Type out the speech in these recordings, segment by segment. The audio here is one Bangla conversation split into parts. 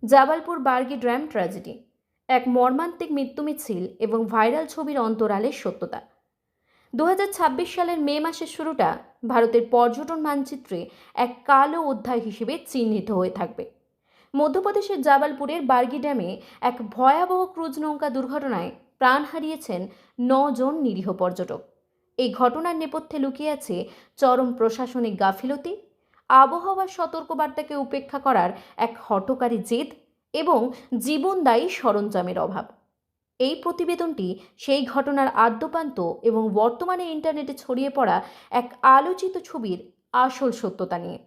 জাবালপুর বার্গি ড্যাম ট্র্যাজেডি, এক মর্মান্তিক মৃত্যু মিছিল এবং ভাইরাল ছবির অন্তরালের সত্যতা। 2026 সালের মে মাসের শুরুটা ভারতের পর্যটন মানচিত্রে এক কালো অধ্যায় হিসেবে চিহ্নিত হয়ে থাকবে। মধ্যপ্রদেশের জাবালপুরের বার্গি ড্যামে এক ভয়াবহ ক্রুজ নৌকা দুর্ঘটনায় প্রাণ হারিয়েছেন 9 জন নিরীহ পর্যটক। এই ঘটনার নেপথ্যে লুকিয়ে আছে চরম প্রশাসনিক গাফিলতি, আবহাওয়ার সতর্কবার্তাকে উপেক্ষা করার এক হঠকারী জেদ এবং জীবনদায়ী সরঞ্জামের অভাব। এই প্রতিবেদনটি সেই ঘটনার আদ্যোপান্ত এবং বর্তমানে ইন্টারনেটে ছড়িয়ে পড়া এক আলোচিত ছবির আসল সত্যতা নিয়ে।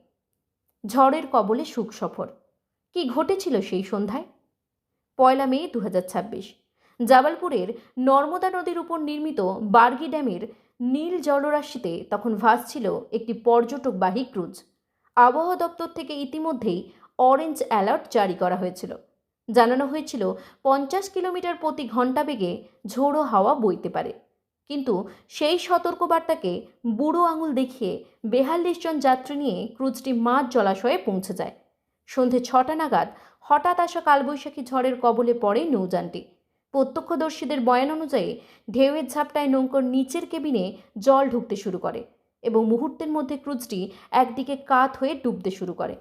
ঝড়ের কবলে সুখ সফর। কি ঘটেছিল সেই সন্ধ্যায়? 1 মে 2026 জাবালপুরের নর্মদা নদীর উপর নির্মিত বার্গি ড্যামের নীল জলরাশিতে তখন ভাসছিল একটি পর্যটকবাহী ক্রুজ। আবহাওয়া দপ্তর থেকে ইতিমধ্যেই অরেঞ্জ অ্যালার্ট জারি করা হয়েছিল। জানানো হয়েছিল 50 কিলোমিটার প্রতি ঘন্টা বেগে ঝোড়ো হাওয়া বইতে পারে। কিন্তু সেই সতর্কবার্তাকে বুড়ো আঙুল দেখিয়ে 42 জন যাত্রী নিয়ে ক্রুজটি মাঝ জলাশয়ে পৌঁছে যায়। সন্ধে 6টা নাগাদ হঠাৎ আসা কালবৈশাখী ঝড়ের কবলে পড়ে নৌযানটি। প্রত্যক্ষদর্শীদের বয়ান অনুযায়ী ঢেউয়ের ঝাপটায় নৌকার নিচের কেবিনে জল ঢুকতে শুরু করে এবং মুহূর্তের মধ্যে ক্রুজটি একদিকে কাত হয়ে ডুবতে শুরু করে।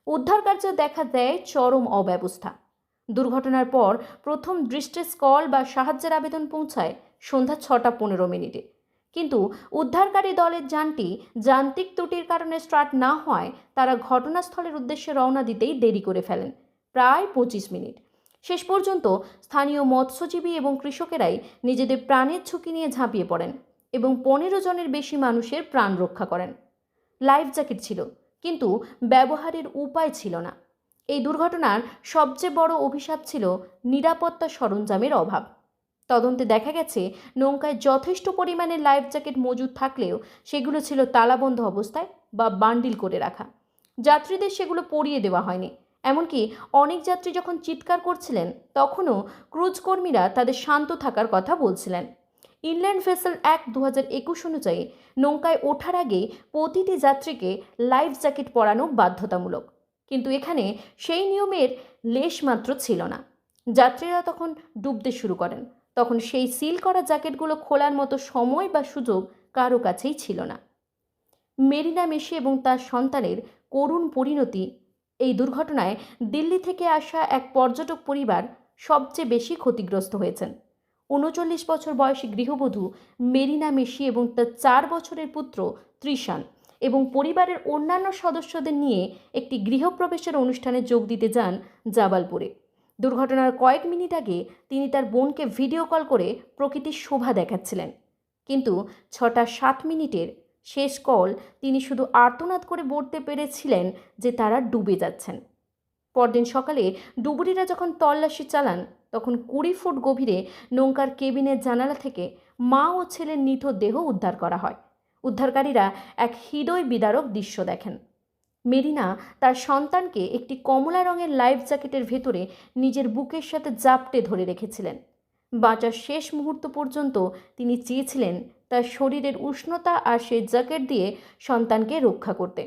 উদ্ধার কার্য দেখা দেয় চরম অব্যবস্থা। দুর্ঘটনার পর প্রথম ডিস্ট্রেস কল বা সাহায্যের আবেদন পৌঁছায় সন্ধ্যা 6টা 15 মিনিটে। কিন্তু উদ্ধারকারী দলের যানটি যান্ত্রিক ত্রুটির কারণে স্টার্ট না হওয়ায় তারা ঘটনাস্থলের উদ্দেশ্যে রওনা দিতেই দেরি করে ফেলেন প্রায় 25 মিনিট। শেষ পর্যন্ত স্থানীয় মৎস্যজীবী এবং কৃষকেরাই নিজেদের প্রাণের ঝুঁকি নিয়ে ঝাঁপিয়ে পড়েন এবং 15 জনের বেশি মানুষের প্রাণ রক্ষা করেন। লাইফ জ্যাকেট ছিল, কিন্তু ব্যবহারের উপায় ছিল না। এই দুর্ঘটনার সবচেয়ে বড় অভিশাপ ছিল নিরাপত্তা সরঞ্জামের অভাব। তদন্তে দেখা গেছে নৌকায় যথেষ্ট পরিমাণে লাইফ জ্যাকেট মজুদ থাকলেও সেগুলো ছিল তালাবন্ধ অবস্থায় বা বান্ডিল করে রাখা। যাত্রীদের সেগুলো পরিয়ে দেওয়া হয়নি। এমনকি অনেক যাত্রী যখন চিৎকার করছিলেন তখনও ক্রুজ কর্মীরা তাদের শান্ত থাকার কথা বলছিলেন। ইনল্যান্ড ভেসেল অ্যাক্ট 2021 অনুযায়ী নৌকায় ওঠার আগে প্রতিটি যাত্রীকে লাইফ জ্যাকেট পরানো বাধ্যতামূলক, কিন্তু এখানে সেই নিয়মের লেশমাত্র ছিল না। যাত্রীরা তখন ডুবতে শুরু করেন, তখন সেই সিল করা জ্যাকেটগুলো খোলার মতো সময় বা সুযোগ কারো কাছেই ছিল না। মেরিনা মেশি এবং তার সন্তানের করুণ পরিণতি। এই দুর্ঘটনায় দিল্লি থেকে আসা এক পর্যটক পরিবার সবচেয়ে বেশি ক্ষতিগ্রস্ত হয়েছেন। 39 বছর বয়সী গৃহবধূ মেরিনা মেশি এবং তার 4 বছরের পুত্র ত্রিশান এবং পরিবারের অন্যান্য সদস্যদের নিয়ে একটি গৃহপ্রবেশের অনুষ্ঠানে যোগ দিতে যান জাবালপুরে। দুর্ঘটনার কয়েক মিনিট আগে তিনি তার বোনকে ভিডিও কল করে প্রকৃতির শোভা দেখাচ্ছিলেন, কিন্তু 6টা 7 মিনিটের শেষ কল তিনি শুধু আর্তনাদ করে বলতে পেরেছিলেন যে তারা ডুবে যাচ্ছেন। পরদিন সকালে ডুবুরিরা যখন তল্লাশি চালান তখন 20 ফুট গভীরে নৌকার কেবিনের জানালা থেকে মা ও ছেলের নিথ দেহ উদ্ধার করা হয়। উদ্ধারকারীরা এক হৃদয় বিদারক দৃশ্য দেখেন। মেরিনা তার সন্তানকে একটি কমলা রঙের লাইফ জ্যাকেটের ভেতরে নিজের বুকের সাথে জাপটে ধরে রেখেছিলেন। বাঁচার শেষ মুহূর্ত পর্যন্ত তিনি চেয়েছিলেন তার শরীরের উষ্ণতা আর সেই জ্যাকেট দিয়ে সন্তানকে রক্ষা করতে,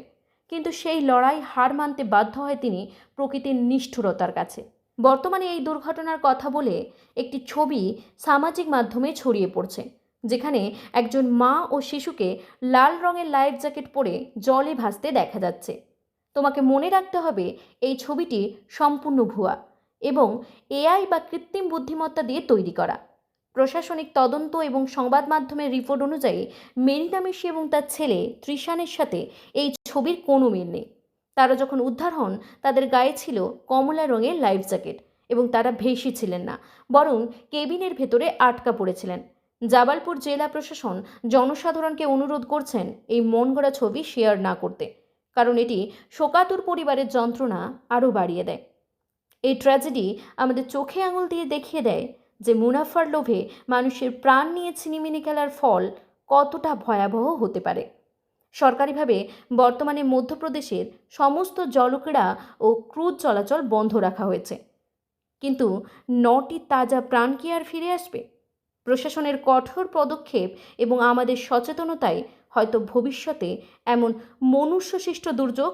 কিন্তু সেই লড়াই হার মানতে বাধ্য হয় তিনি প্রকৃতির নিষ্ঠুরতার কাছে। বর্তমানে এই দুর্ঘটনার কথা বলে একটি ছবি সামাজিক মাধ্যমে ছড়িয়ে পড়ছে, যেখানে একজন মা ও শিশুকে লাল রঙের লাইফ জ্যাকেট পরে জলে ভাসতে দেখা যাচ্ছে। তোমাকে মনে রাখতে হবে এই ছবিটি সম্পূর্ণ ভুয়া এবং এআই বা কৃত্রিম বুদ্ধিমত্তা দিয়ে তৈরি করা। প্রশাসনিক তদন্ত এবং সংবাদ মাধ্যমের রিপোর্ট অনুযায়ী মেরিনা মেশি এবং তার ছেলে ত্রিশানের সাথে এই ছবির কোনো মিল নেই। তারা যখন উদ্ধার হন তাদের গায়ে ছিল কমলা রঙের লাইফ জ্যাকেট এবং তারা ভেসে ছিলেন না, বরং কেবিনের ভেতরে আটকা পড়েছিলেন। জাবালপুর জেলা প্রশাসন জনসাধারণকে অনুরোধ করছেন এই মনগড়া ছবি শেয়ার না করতে, কারণ এটি শোকাতুর পরিবারের যন্ত্রণা আরও বাড়িয়ে দেয়। এই ট্র্যাজেডি আমাদের চোখে আঙুল দিয়ে দেখিয়ে দেয় যে মুনাফার লোভে মানুষের প্রাণ নিয়ে ছিনিমিনি খেলার ফল কতটা ভয়াবহ হতে পারে। সরকারিভাবে বর্তমানে মধ্যপ্রদেশের সমস্ত জলক্রীড়া ও ক্রুজ চলাচল বন্ধ রাখা হয়েছে, কিন্তু 9টি তাজা প্রাণ কি আর ফিরে আসবে? প্রশাসনের কঠোর পদক্ষেপ এবং আমাদের সচেতনতায় হয়তো ভবিষ্যতে এমন মনুষ্যসৃষ্ট দুর্যোগ